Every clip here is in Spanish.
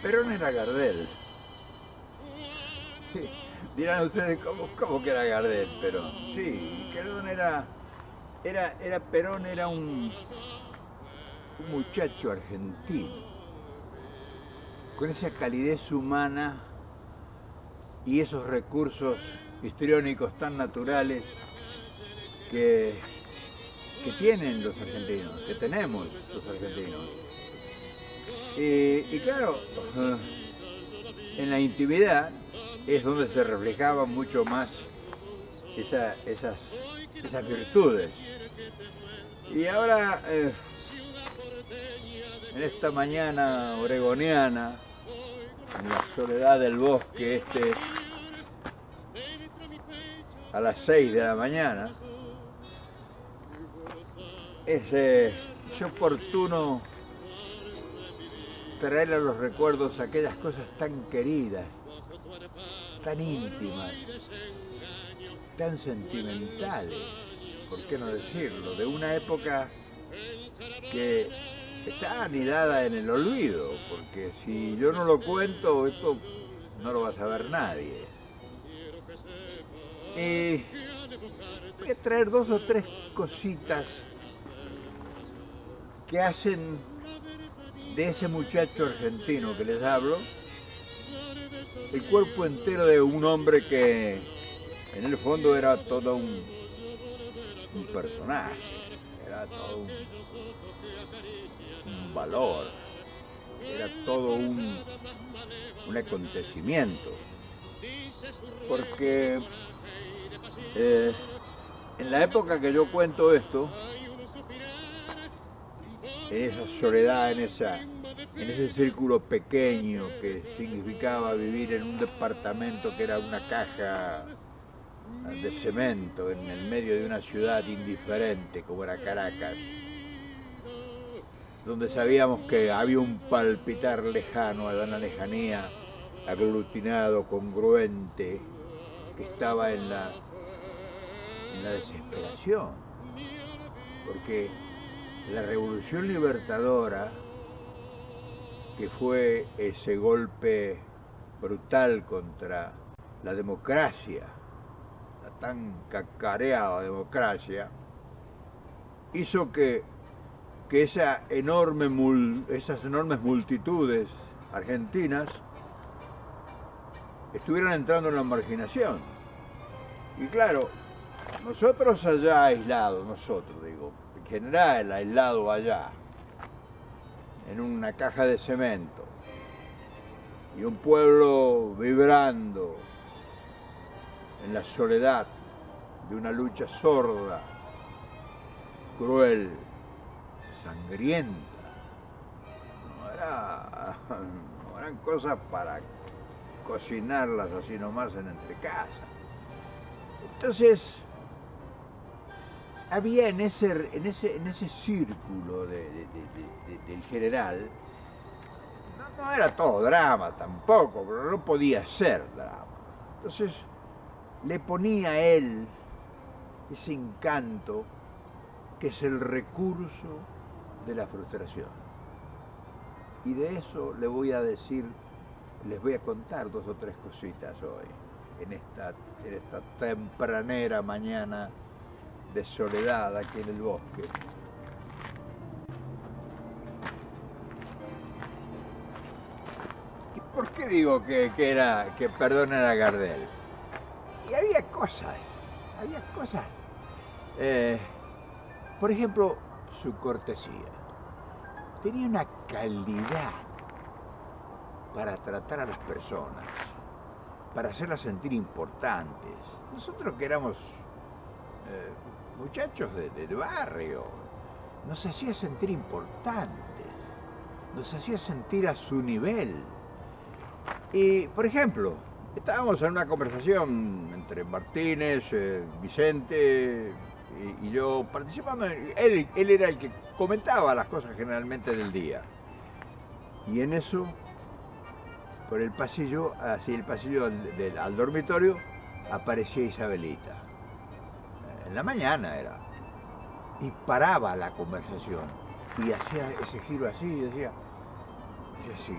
Perón era Gardel. Dirán ustedes, ¿cómo que era Gardel, Perón? Sí, Perón Perón era un muchacho argentino, con esa calidez humana y esos recursos histriónicos tan naturales que, que tienen los argentinos, que tenemos los argentinos. Y claro, en la intimidad es donde se reflejaban mucho más esas virtudes. Y ahora, en esta mañana oregoniana, en la soledad del bosque a las 6 de la mañana, es oportuno traer a los recuerdos aquellas cosas tan queridas, tan íntimas, tan sentimentales, ¿por qué no decirlo? De una época que está anidada en el olvido, porque si yo no lo cuento, esto no lo va a saber nadie. Y voy a traer 2 o 3 cositas que hacen de ese muchacho argentino que les hablo el cuerpo entero de un hombre que en el fondo era todo un personaje, era todo un valor, era todo un acontecimiento. Porque en la época que yo cuento esto, en esa soledad, en ese círculo pequeño que significaba vivir en un departamento que era una caja de cemento en el medio de una ciudad indiferente como era Caracas, donde sabíamos que había un palpitar lejano, a una lejanía, aglutinado, congruente, que estaba en la desesperación, porque la revolución libertadora, que fue ese golpe brutal contra la democracia, la tan cacareada democracia, hizo que esas enormes multitudes argentinas estuvieran entrando en la marginación. Y claro, nosotros allá aislados, en general aislado allá, en una caja de cemento, y un pueblo vibrando en la soledad de una lucha sorda, cruel, sangrienta. No eran cosas para cocinarlas así nomás en entrecasa. Entonces, había en ese círculo del general, no era todo drama tampoco, pero no podía ser drama. Entonces, le ponía a él ese encanto que es el recurso de la frustración. Y de eso les voy a contar 2 o 3 cositas hoy, en esta tempranera mañana de soledad aquí en el bosque. ¿Y por qué digo que Perón era Gardel? Y había cosas. Por ejemplo, su cortesía. Tenía una calidad para tratar a las personas, para hacerlas sentir importantes. Nosotros que éramos muchachos de barrio, nos hacía sentir importantes, nos hacía sentir a su nivel. Y, por ejemplo, estábamos en una conversación entre Martínez, Vicente y yo participando. Él era el que comentaba las cosas generalmente del día. Y en eso, por el pasillo, al dormitorio, aparecía Isabelita. En la mañana era. Y paraba la conversación. Y hacía ese giro así, y decía así.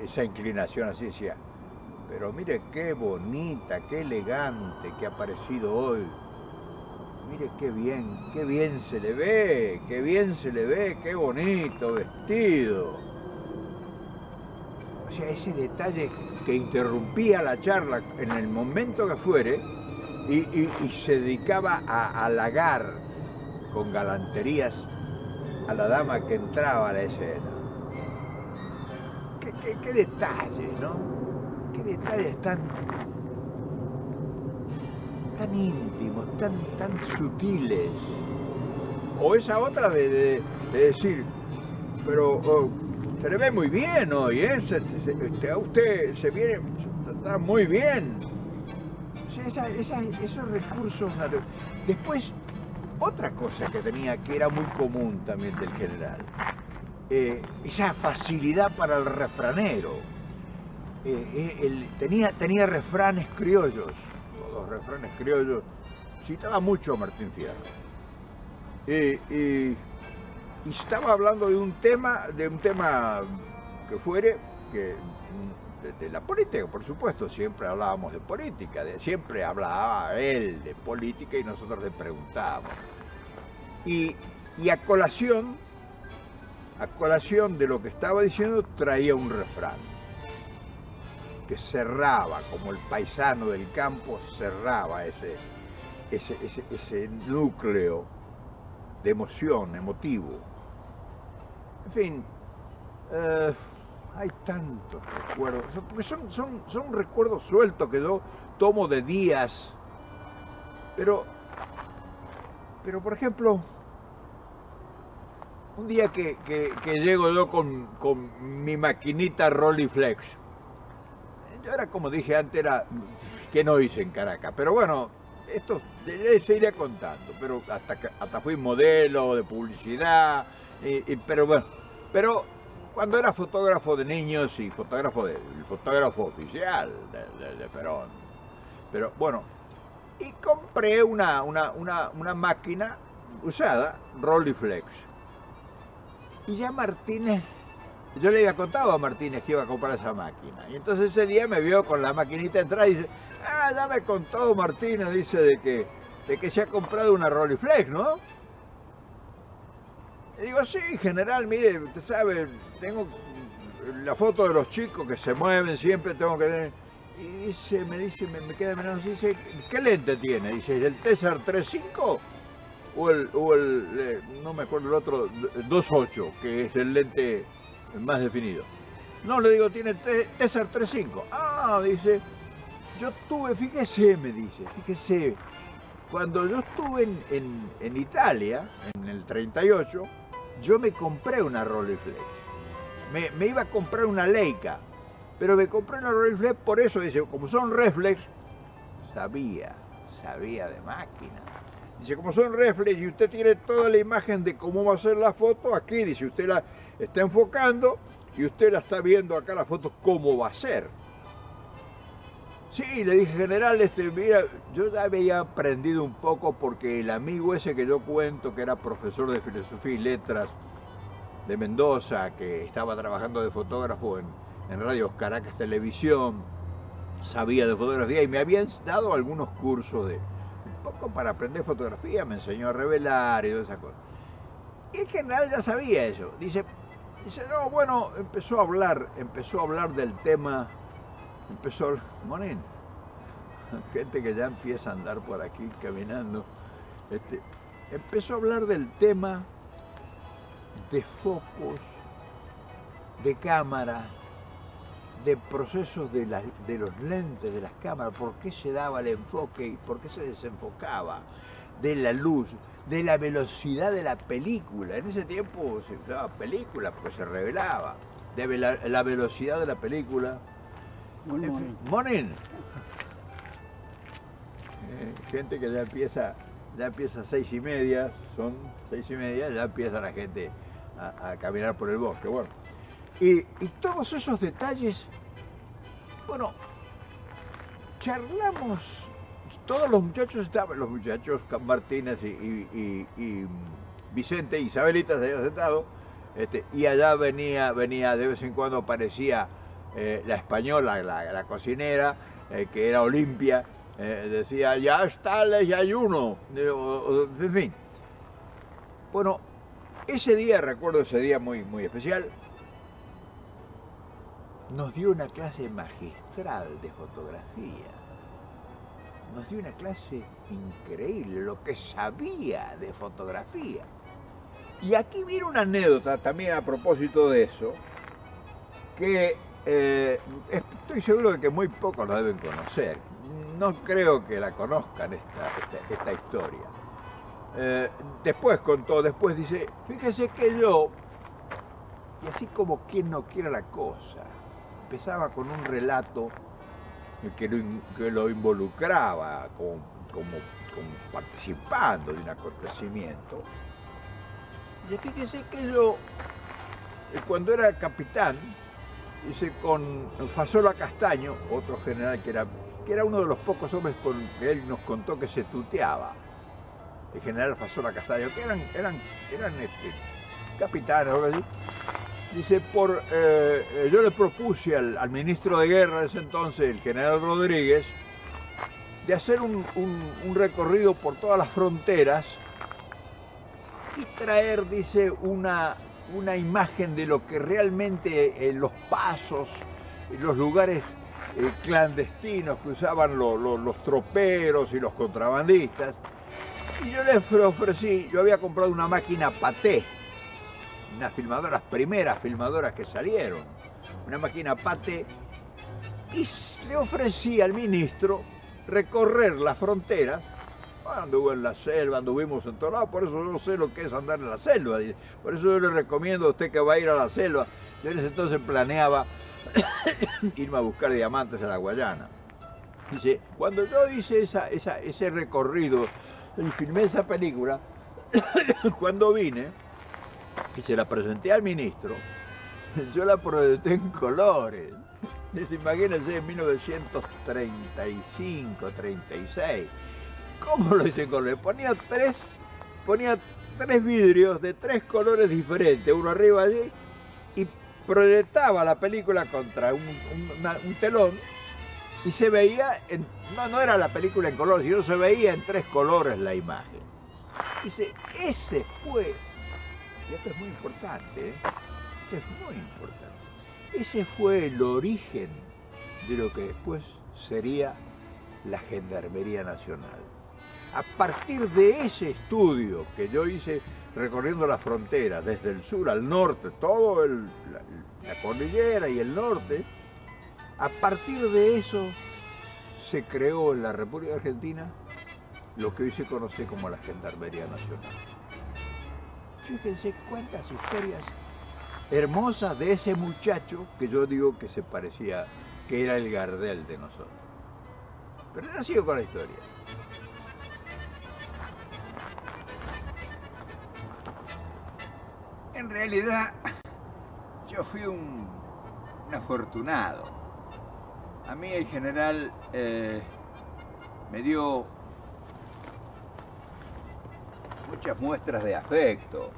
esa inclinación así, decía, pero mire qué bonita, qué elegante que ha parecido hoy. Mire qué bien se le ve, qué bien se le ve, qué bonito vestido. O sea, ese detalle que interrumpía la charla en el momento que fuere y se dedicaba a halagar con galanterías a la dama que entraba a la escena. Qué detalle, ¿no? Qué detalles tan íntimos, tan sutiles. O esa otra de decir, pero se le ve muy bien hoy, ¿eh? Usted se viene, está muy bien. O sea, esos recursos naturales. Después, otra cosa que tenía, que era muy común también del general, esa facilidad para el refranero. Tenía refranes criollos, todos refranes criollos. Citaba mucho a Martín Fierro. Y estaba hablando de un tema que fuere, de la política, por supuesto, siempre hablábamos de política, siempre hablaba él de política y nosotros le preguntábamos. Y a colación de lo que estaba diciendo, traía un refrán que cerraba, como el paisano del campo cerraba ese núcleo de emoción, emotivo. En fin, hay tantos recuerdos, porque son recuerdos sueltos que yo tomo de días, pero por ejemplo, un día que llego yo con mi maquinita Rolleiflex. Yo era, como dije antes, que no hice en Caracas, pero bueno, esto se iría contando, pero hasta fui modelo de publicidad, pero bueno, pero cuando era fotógrafo de niños y el fotógrafo oficial de Perón, pero bueno, y compré una máquina usada, Rolleiflex, y ya Martínez, yo le había contado a Martínez que iba a comprar esa máquina, y entonces ese día me vio con la maquinita entrar y dice, ya me contó Martínez, dice, de que se ha comprado una Rolleiflex, ¿no? Y digo, sí, general, mire, usted sabe, tengo la foto de los chicos que se mueven, siempre tengo que tener. Y me queda mirando así, dice, ¿qué lente tiene? Dice, ¿el Tessar 3.5 o el no me acuerdo el otro, 2.8, que es el lente más definido? No, le digo, tiene Tessar 3.5. Dice, yo tuve, fíjese, me dice, fíjese, cuando yo estuve en Italia, en el 38, yo me compré una Rolleiflex. Me iba a comprar una Leica, pero me compré una Rolleiflex por eso, dice, como son reflex, sabía de máquina. Dice, como son reflex y usted tiene toda la imagen de cómo va a ser la foto, aquí, dice, usted la está enfocando y usted la está viendo acá la foto, cómo va a ser. Sí, le dije, general, mira, yo ya había aprendido un poco porque el amigo ese que yo cuento, que era profesor de filosofía y letras de Mendoza, que estaba trabajando de fotógrafo en Radio Caracas Televisión, sabía de fotografía y me habían dado algunos cursos un poco para aprender fotografía, me enseñó a revelar y todas esas cosas. Y el general ya sabía eso. Dice, no, bueno, empezó a hablar del tema. Monín, gente que ya empieza a andar por aquí caminando, empezó a hablar del tema de focos, de cámara, de procesos de los lentes de las cámaras, por qué se daba el enfoque y por qué se desenfocaba, de la luz, de la velocidad de la película. En ese tiempo se usaba película porque se revelaba, de la velocidad de la película. Monín. Gente que ya empieza a 6:30, son 6:30, ya empieza la gente a caminar por el bosque. Bueno, y todos esos detalles, bueno, charlamos, todos los muchachos Martínez y Vicente y Isabelita se habían sentado, Y allá venía de vez en cuando aparecía la española, la cocinera, que era Olimpia, decía, ya está el desayuno, en fin. Bueno, ese día, recuerdo ese día muy, muy especial, nos dio una clase magistral de fotografía. Nos dio una clase increíble, lo que sabía de fotografía. Y aquí viene una anécdota también a propósito de eso, que estoy seguro de que muy pocos la deben conocer. No creo que la conozcan esta historia. Después contó, después dice, fíjese que yo, y así como quien no quiera la cosa, empezaba con un relato que lo involucraba como participando de un acontecimiento. Y fíjese que yo, cuando era capitán, hice con Fasola Castaño, otro general que era uno de los pocos hombres con que él nos contó que se tuteaba, el general Fasola Castaño, que eran capitanes o algo así. Dice, yo le propuse al ministro de guerra de ese entonces, el general Rodríguez, de hacer un recorrido por todas las fronteras y traer, dice, una imagen de lo que realmente los pasos, los lugares clandestinos que usaban los troperos y los contrabandistas. Y yo les ofrecí, yo había comprado una máquina Pathé, las primeras filmadoras que salieron, una máquina Pathé, y le ofrecí al ministro recorrer las fronteras. Anduve en la selva, anduvimos en todo lado, por eso yo sé lo que es andar en la selva. Por eso yo le recomiendo a usted que va a ir a la selva. Yo en ese entonces planeaba irme a buscar diamantes a la Guayana. Dice, cuando yo hice ese recorrido y filmé esa película, cuando vine y se la presenté al ministro, yo la proyecté en colores. Imagínense, en 1935, 36. ¿Cómo lo hice en colores? Ponía tres vidrios de 3 colores diferentes, uno arriba allí, y proyectaba la película contra un telón y se veía, no era la película en color, sino se veía en 3 colores la imagen. Dice, ese fue, y esto es muy importante, esto es muy importante, ese fue el origen de lo que después sería la Gendarmería Nacional. A partir de ese estudio que yo hice recorriendo la frontera, desde el sur al norte, todo la cordillera y el norte, a partir de eso se creó en la República Argentina lo que hoy se conoce como la Gendarmería Nacional. Fíjense cuántas historias hermosas de ese muchacho que yo digo que se parecía, que era el Gardel de nosotros. Pero ya sigo con la historia. En realidad, yo fui un afortunado. A mí el general me dio muchas muestras de afecto,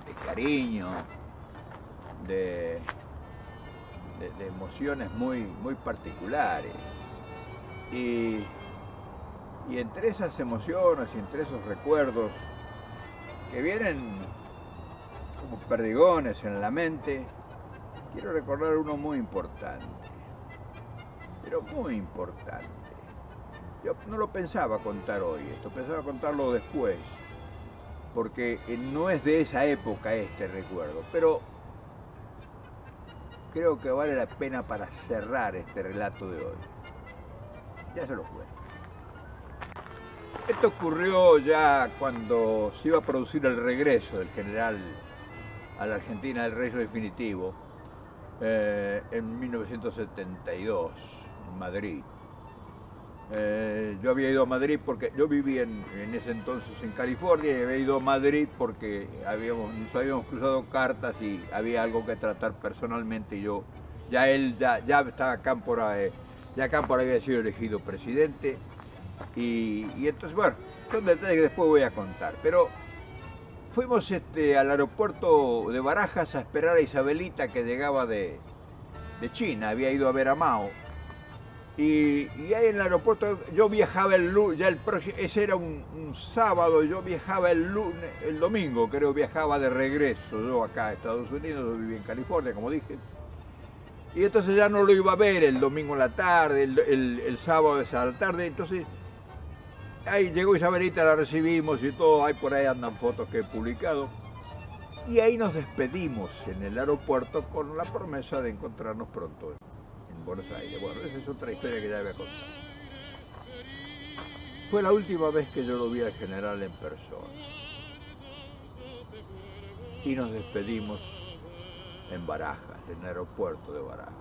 de cariño, de emociones muy particulares. Y entre esas emociones y entre esos recuerdos que vienen como perdigones en la mente, quiero recordar uno muy importante, pero muy importante. Yo no lo pensaba contar hoy, esto pensaba contarlo después, porque no es de esa época este recuerdo, pero creo que vale la pena para cerrar este relato de hoy. Ya se lo cuento. Esto ocurrió ya cuando se iba a producir el regreso del general a la Argentina, el regreso definitivo, en 1972, en Madrid. Yo había ido a Madrid porque yo vivía en ese entonces en California y había ido a Madrid porque nos habíamos cruzado cartas y había algo que tratar personalmente. Y ya estaba Cámpora, ya Cámpora había sido elegido presidente y entonces, bueno, son detalles que después voy a contar. Pero fuimos al aeropuerto de Barajas a esperar a Isabelita que llegaba de China, había ido a ver a Mao. Y ahí en el aeropuerto yo viajaba el lunes, ese era un sábado, yo viajaba el lunes, el domingo creo, viajaba de regreso yo acá a Estados Unidos, yo vivía en California, como dije. Y entonces ya no lo iba a ver el domingo en la tarde, el sábado a la tarde, entonces ahí llegó Isabelita, la recibimos y todo, ahí por ahí andan fotos que he publicado. Y ahí nos despedimos en el aeropuerto con la promesa de encontrarnos pronto en Buenos Aires. Bueno, esa es otra historia que ya voy a contar. Fue la última vez que yo lo vi al general en persona. Y nos despedimos en Barajas, en el aeropuerto de Barajas.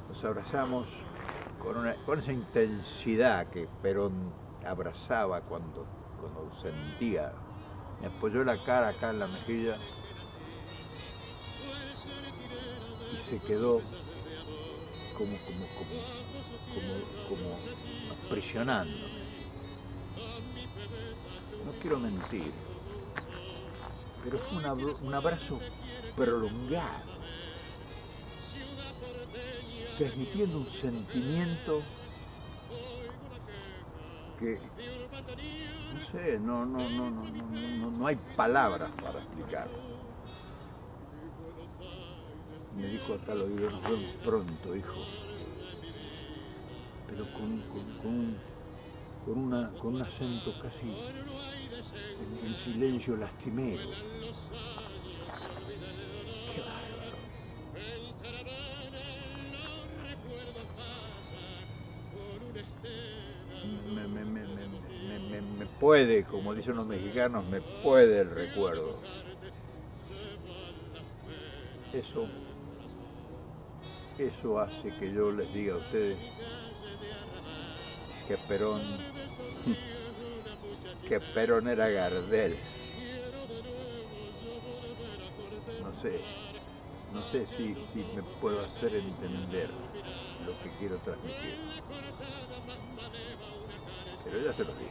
Nos abrazamos con esa intensidad que Perón abrazaba cuando sentía. Me apoyó la cara acá en la mejilla y se quedó como aprisionándome. No quiero mentir, pero fue un abrazo prolongado, transmitiendo un sentimiento que, no sé, no hay palabras para explicarlo. Me dijo acá al oído, nos vemos pronto, hijo, pero con un acento casi en silencio lastimero. Qué bárbaro. Me puede, como dicen los mexicanos, me puede el recuerdo. Eso hace que yo les diga a ustedes que Perón era Gardel. No sé si me puedo hacer entender lo que quiero transmitir. Pero ya se los dije.